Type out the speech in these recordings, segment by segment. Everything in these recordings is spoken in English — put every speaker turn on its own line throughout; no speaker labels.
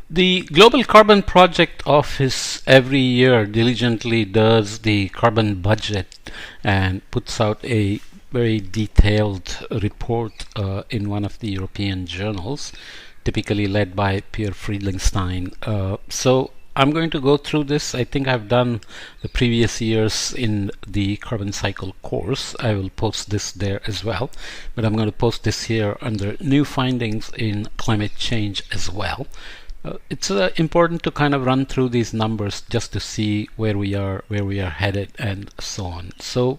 The Global Carbon Project Office every year diligently does the carbon budget and puts out a very detailed report in one of the European journals, typically led by Pierre Friedlingstein. So I'm going to go through this. I think I've done the previous years in the carbon cycle course. I will post this there as well, but I'm going to post this here under new findings in climate change as well. It's important to kind of run through these numbers just to see where we are headed, and so on. So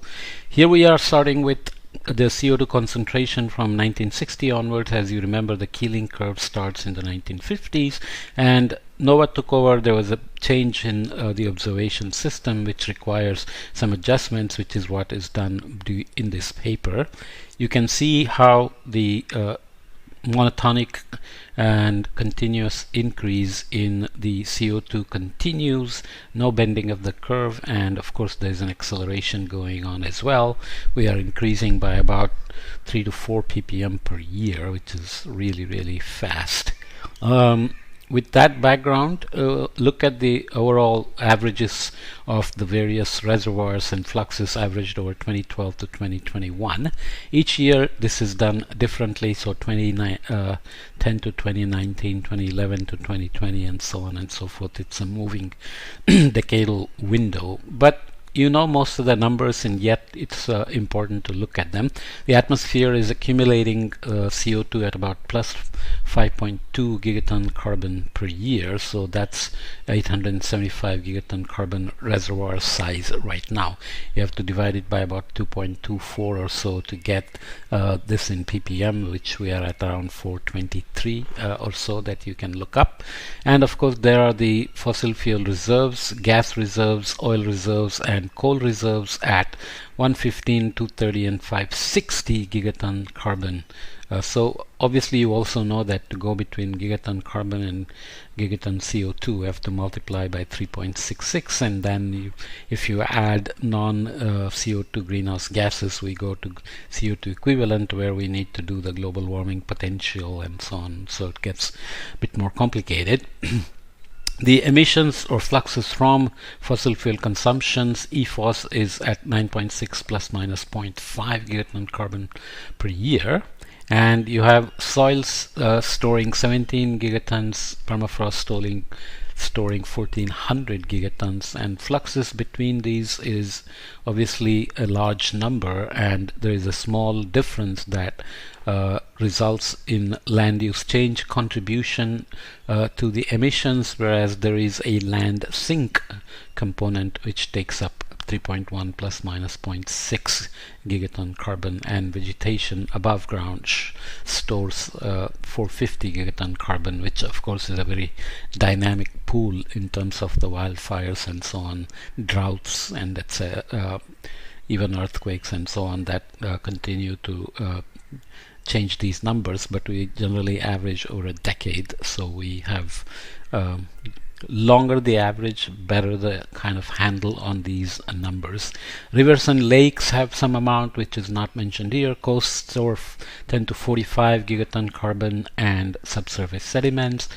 here we are starting with the CO2 concentration from 1960 onwards. As you remember, the Keeling curve starts in the 1950s, and NOAA took over. There was a change in the observation system, which requires some adjustments, which is what is done in this paper. You can see how the monotonic and continuous increase in the CO2 continues, no bending of the curve, and of course there's an acceleration going on as well. We are increasing by about 3 to 4 ppm per year, which is really fast. With that background, look at the overall averages of the various reservoirs and fluxes averaged over 2012 to 2021. Each year this is done differently, so 2010 to 2019, 2011 to 2020, and so on and so forth. It's a moving decadal window, but you know most of the numbers, and yet it's important to look at them. The atmosphere is accumulating CO2 at about plus 5.2 gigaton carbon per year, so that's 875 gigaton carbon reservoir size right now. You have to divide it by about 2.24 or so to get this in ppm, which we are at around 423 or so that you can look up. And of course there are the fossil fuel reserves, gas reserves, oil reserves, and coal reserves at 115, 230, and 560 gigaton carbon. So obviously you also know that to go between gigaton carbon and gigaton CO2, you have to multiply by 3.66, and then if you add non-CO2 greenhouse gases, we go to CO2 equivalent, where we need to do the global warming potential and so on. So it gets a bit more complicated. The emissions or fluxes from fossil fuel consumptions, EFOS, is at 9.6 plus minus 0.5 gigaton carbon per year. And you have soils storing 17 gigatons, permafrost storing 1400 gigatons, and fluxes between these is obviously a large number, and there is a small difference that results in land use change contribution to the emissions, whereas there is a land sink component which takes up 3.1 plus minus 0.6 gigaton carbon, and vegetation above ground stores 450 gigaton carbon, which of course is a very dynamic pool in terms of the wildfires and so on, droughts, and that's even earthquakes and so on that continue to change these numbers, but we generally average over a decade, so we have longer the average, better the kind of handle on these numbers. Rivers and lakes have some amount which is not mentioned here. Coasts store 10 to 45 gigaton carbon, and subsurface sediments.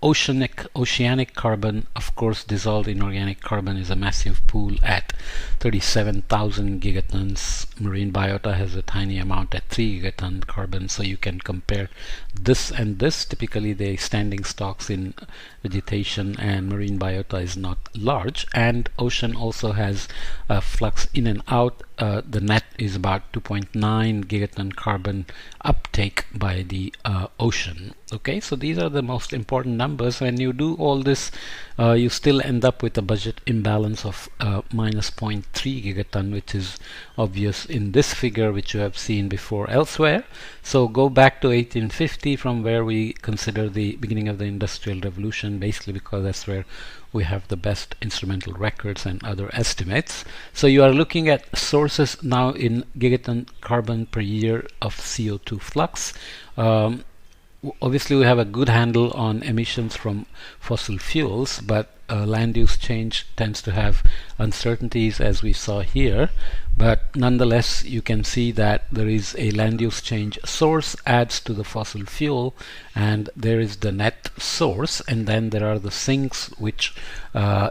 Oceanic carbon, of course, dissolved inorganic carbon is a massive pool at 37,000 gigatons. Marine biota has a tiny amount at 3 gigaton carbon, so you can compare this and this. Typically the standing stocks in vegetation and marine biota is not large, and ocean also has a flux in and out. The net is about 2.9 gigaton carbon uptake by the ocean. Okay, so these are the most important numbers. When you do all this, you still end up with a budget imbalance of minus 0.3 gigaton, which is obvious in this figure, which you have seen before elsewhere. So go back to 1850, from where we consider the beginning of the Industrial Revolution, basically because that's where we have the best instrumental records and other estimates. So you are looking at sources now in gigaton carbon per year of CO2 flux. obviously we have a good handle on emissions from fossil fuels, but land use change tends to have uncertainties, as we saw here. But nonetheless, you can see that there is a land use change source adds to the fossil fuel, and there is the net source, and then there are the sinks, which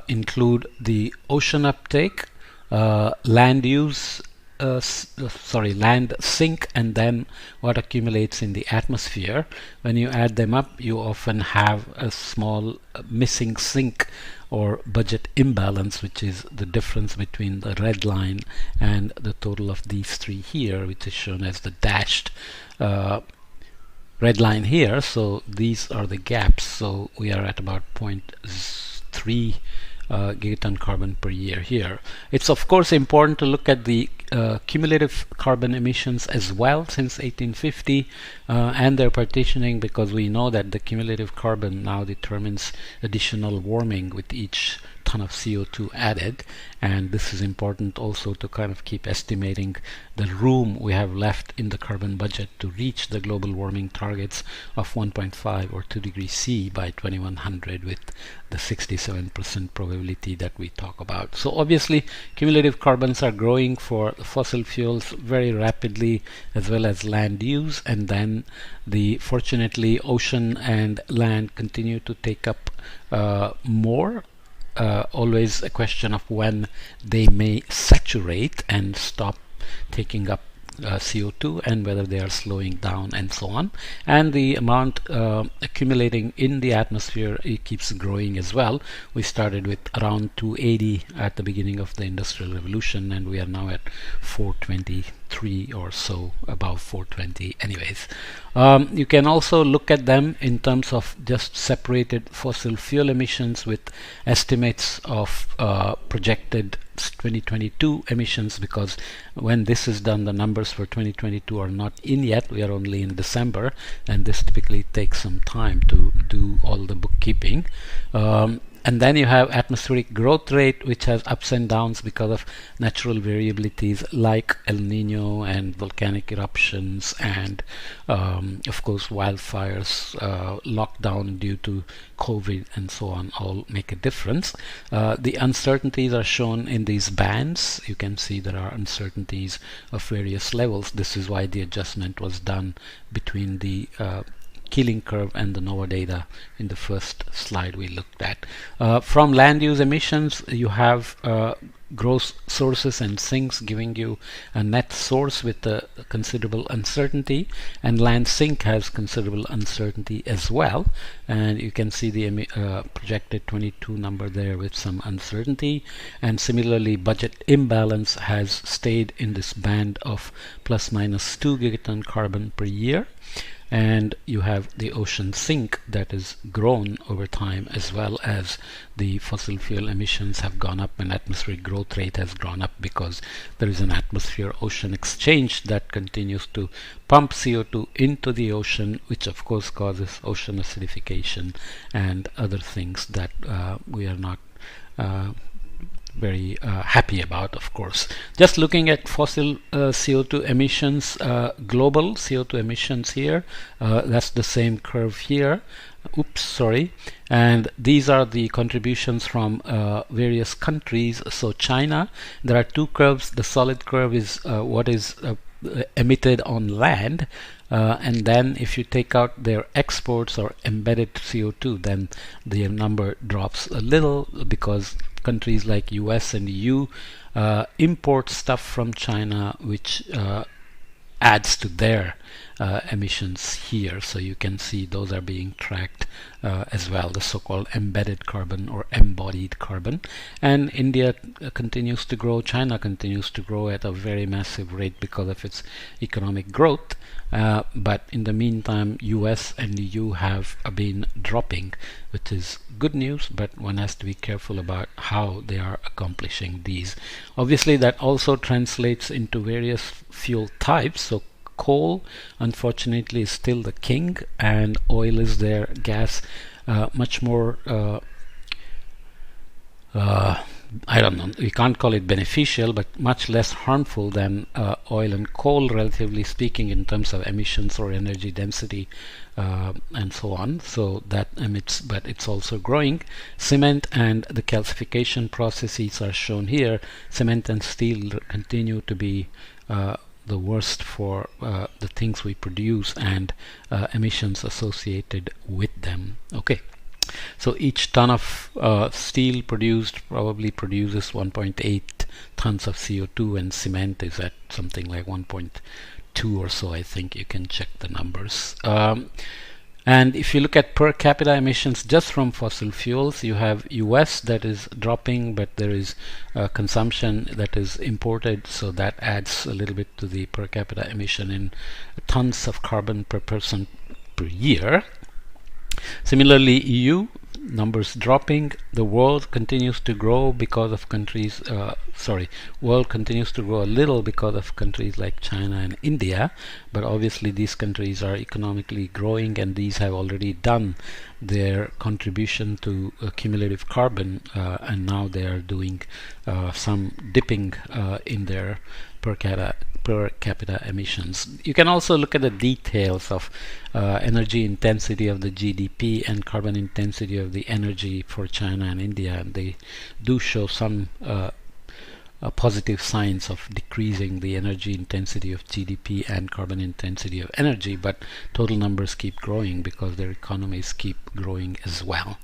include the ocean uptake, land use, land sink, and then what accumulates in the atmosphere. When you add them up, you often have a small missing sink or budget imbalance, which is the difference between the red line and the total of these three here, which is shown as the dashed red line here. So these are the gaps. So we are at about 0.3 gigaton carbon per year here. It's of course important to look at the cumulative carbon emissions as well since 1850 and their partitioning, because we know that the cumulative carbon now determines additional warming with each ton of CO2 added, and this is important also to kind of keep estimating the room we have left in the carbon budget to reach the global warming targets of 1.5 or 2 degrees C by 2100 with the 67% probability that we talk about. So obviously cumulative carbons are growing for fossil fuels very rapidly, as well as land use, and then fortunately ocean and land continue to take up more. Always a question of when they may saturate and stop taking up CO2, and whether they are slowing down and so on. And the amount accumulating in the atmosphere, it keeps growing as well. We started with around 280 at the beginning of the Industrial Revolution, and we are now at 423 or so, above 420 anyways. You can also look at them in terms of just separated fossil fuel emissions with estimates of projected 2022 emissions, because when this is done, the numbers for 2022 are not in yet. We are only in December, and this typically takes some time to do all the bookkeeping. And then you have atmospheric growth rate, which has ups and downs because of natural variabilities like El Nino and volcanic eruptions, and of course wildfires, lockdown due to COVID and so on, all make a difference. The uncertainties are shown in these bands. You can see there are uncertainties of various levels. This is why the adjustment was done between the Keeling curve and the NOAA data in the first slide we looked at. From land use emissions, you have gross sources and sinks giving you a net source with a considerable uncertainty, and land sink has considerable uncertainty as well, and you can see the projected 22 number there with some uncertainty. And similarly, budget imbalance has stayed in this band of plus minus 2 gigaton carbon per year. And you have the ocean sink that has grown over time, as well as the fossil fuel emissions have gone up, and atmospheric growth rate has gone up because there is an atmosphere-ocean exchange that continues to pump CO2 into the ocean, which of course causes ocean acidification and other things that we are not very happy about, of course. Just looking at fossil CO2 emissions, global CO2 emissions here, that's the same curve here. Oops, sorry. And these are the contributions from various countries. So China, there are two curves. The solid curve is what is emitted on land, and then if you take out their exports or embedded CO2, then the number drops a little, because countries like US and EU import stuff from China, which adds to their emissions here. So you can see those are being tracked as well, the so-called embedded carbon or embodied carbon. And India continues to grow, China continues to grow at a very massive rate because of its economic growth. But in the meantime, US and EU have been dropping, which is good news, but one has to be careful about how they are accomplishing these. Obviously, that also translates into various fuel types. So coal, unfortunately, is still the king, and oil is there, gas much more I don't know, we can't call it beneficial, but much less harmful than oil and coal, relatively speaking, in terms of emissions or energy density and so on. So that emits, but it's also growing. Cement and the calcification processes are shown here. Cement and steel continue to be the worst for the things we produce and emissions associated with them. Okay. So each ton of steel produced probably produces 1.8 tons of CO2, and cement is at something like 1.2 or so. I think you can check the numbers. And if you look at per capita emissions just from fossil fuels, you have US that is dropping, but there is consumption that is imported, so that adds a little bit to the per capita emission in tons of carbon per person per year. Similarly, EU numbers dropping. The world continues to grow because of countries. World continues to grow a little because of countries like China and India. But obviously, these countries are economically growing, and these have already done their contribution to cumulative carbon, and now they are doing some dipping in their per capita emissions. You can also look at the details of energy intensity of the GDP and carbon intensity of the energy for China and India, and they do show some positive signs of decreasing the energy intensity of GDP and carbon intensity of energy, but total numbers keep growing because their economies keep growing as well.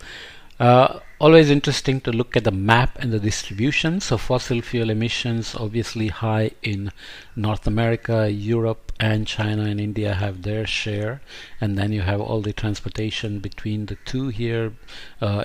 Always interesting to look at the map and the distribution. So fossil fuel emissions obviously high in North America, Europe, and China and India have their share, and then you have all the transportation between the two here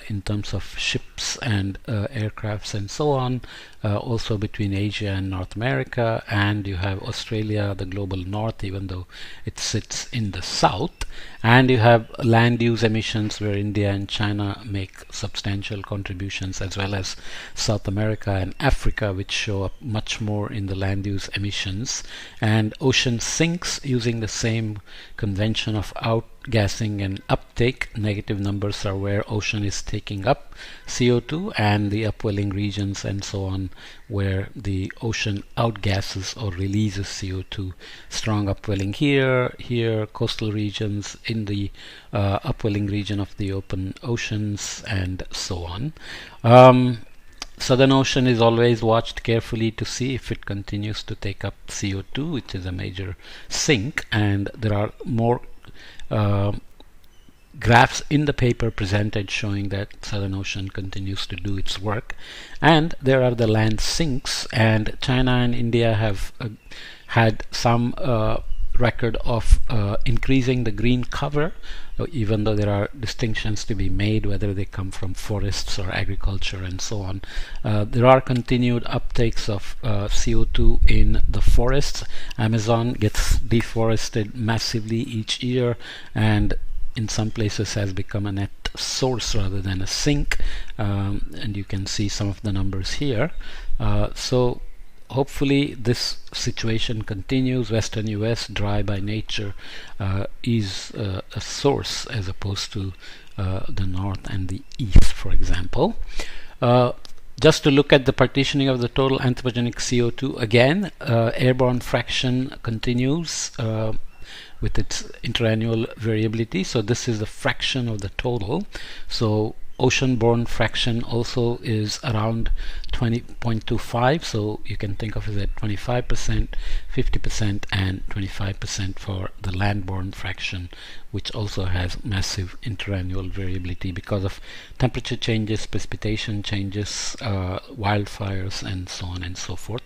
in terms of ships and aircrafts and so on, also between Asia and North America, and you have Australia, the global north, even though it sits in the south, and you have land use emissions where India and China make substantial contributions, as well as South America and Africa, which show up much more in the land use emissions. And ocean sinks using the same convention of outgassing and uptake. Negative numbers are where ocean is taking up CO2, and the upwelling regions and so on where the ocean outgasses or releases CO2. Strong upwelling here, coastal regions in the upwelling region of the open oceans and so on. Southern Ocean is always watched carefully to see if it continues to take up CO2, which is a major sink, and there are more graphs in the paper presented showing that Southern Ocean continues to do its work. And there are the land sinks, and China and India have had some record of increasing the green cover, even though there are distinctions to be made whether they come from forests or agriculture and so on. There are continued uptakes of CO2 in the forests. Amazon gets deforested massively each year, and in some places has become a net source rather than a sink, and you can see some of the numbers here. So hopefully this situation continues. Western US, dry by nature, is a source as opposed to the north and the east, for example. Just to look at the partitioning of the total anthropogenic CO2 again, airborne fraction continues with its interannual variability. So this is the fraction of the total. So ocean-borne fraction also is around 20.25, so you can think of it at 25%, 50%, and 25% for the land-borne fraction, which also has massive interannual variability because of temperature changes, precipitation changes, wildfires, and so on and so forth.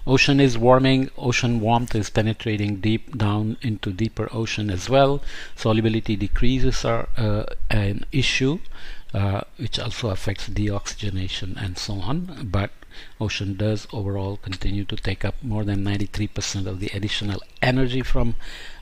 Ocean is warming. Ocean warmth is penetrating deep down into deeper ocean as well. Solubility decreases are an issue, which also affects deoxygenation and so on, but ocean does overall continue to take up more than 93% of the additional energy from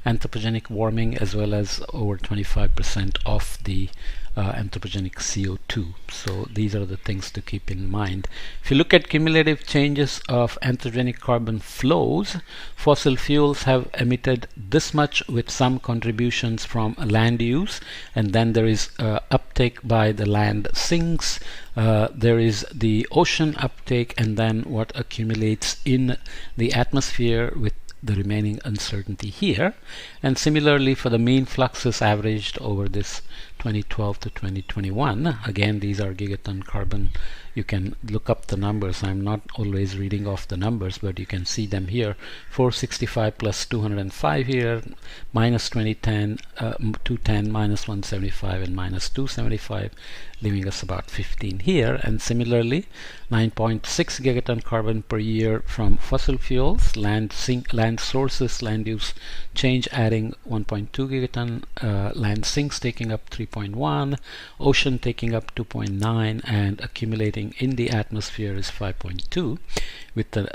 anthropogenic warming, as well as over 25% of the anthropogenic CO2. So these are the things to keep in mind. If you look at cumulative changes of anthropogenic carbon flows, fossil fuels have emitted this much with some contributions from land use, and then there is uptake by the land sinks, there is the ocean uptake, and then what accumulates in the atmosphere with the remaining uncertainty here. And similarly for the mean fluxes averaged over this 2012 to 2021, again these are gigaton carbon. You can look up the numbers. I'm not always reading off the numbers, but you can see them here. 465 plus 205 here, minus 2010, 210, minus 175, and minus 275, leaving us about 15 here. And similarly 9.6 gigaton carbon per year from fossil fuels, land sources, land use change adding 1.2 gigaton, land sinks taking up 3.1, ocean taking up 2.9, and accumulating in the atmosphere is 5.2, with the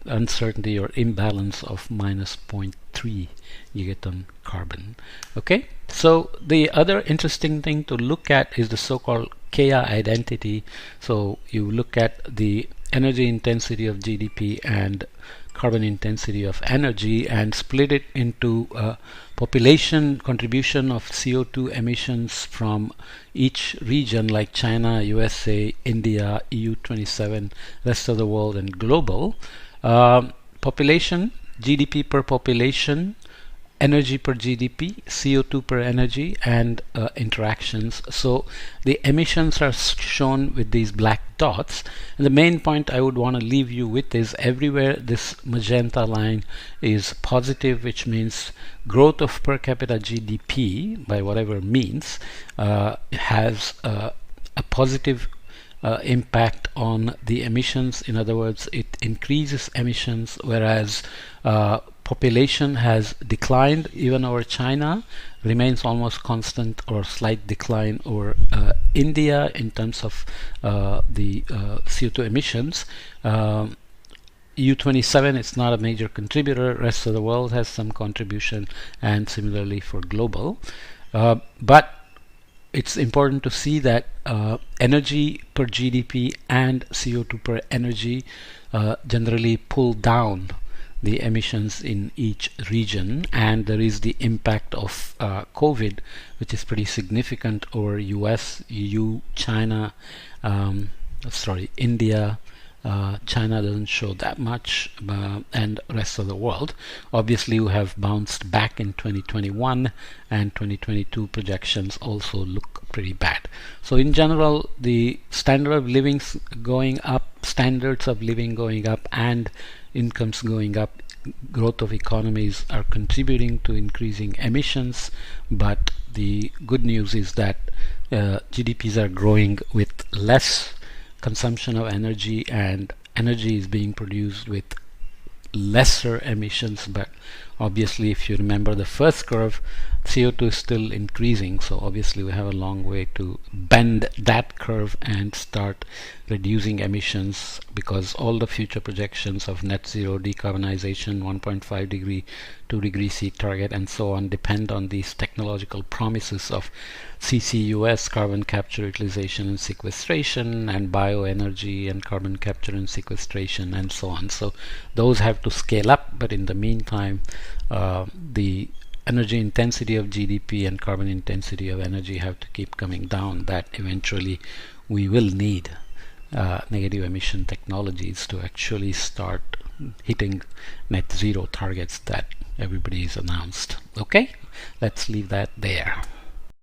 uncertainty or imbalance of minus 0.3 gigaton carbon. Okay, so the other interesting thing to look at is the so-called Kea identity. So you look at the energy intensity of GDP and carbon intensity of energy and split it into population contribution of CO2 emissions from each region like China, USA, India, EU27, rest of the world, and global. Population, GDP per population, energy per GDP, CO2 per energy, and interactions. So the emissions are shown with these black dots, and the main point I would want to leave you with is everywhere this magenta line is positive, which means growth of per capita GDP by whatever means has a positive impact on the emissions. In other words, it increases emissions, whereas population has declined even over China, remains almost constant or slight decline over India in terms of the CO2 emissions. EU27 is not a major contributor, rest of the world has some contribution, and similarly for global. But it's important to see that energy per GDP and CO2 per energy generally pull down the emissions in each region, and there is the impact of COVID, which is pretty significant over US, EU, China, India. China doesn't show that much, and rest of the world. Obviously, we have bounced back in 2021, and 2022 projections also look pretty bad. So in general, the standard of living going up, standards of living going up, and incomes going up, growth of economies are contributing to increasing emissions. But the good news is that GDPs are growing with less consumption of energy, and energy is being produced with lesser emissions. But obviously, if you remember the first curve, CO2 is still increasing, so obviously we have a long way to bend that curve and start reducing emissions, because all the future projections of net zero, decarbonization, 1.5 degree, 2 degree C target, and so on depend on these technological promises of CCUS, carbon capture, utilization and sequestration, and bioenergy and carbon capture and sequestration, and so on. So those have to scale up, but in the meantime the energy intensity of GDP and carbon intensity of energy have to keep coming down. That eventually we will need negative emission technologies to actually start hitting net zero targets that everybody's announced. Okay, let's leave that there.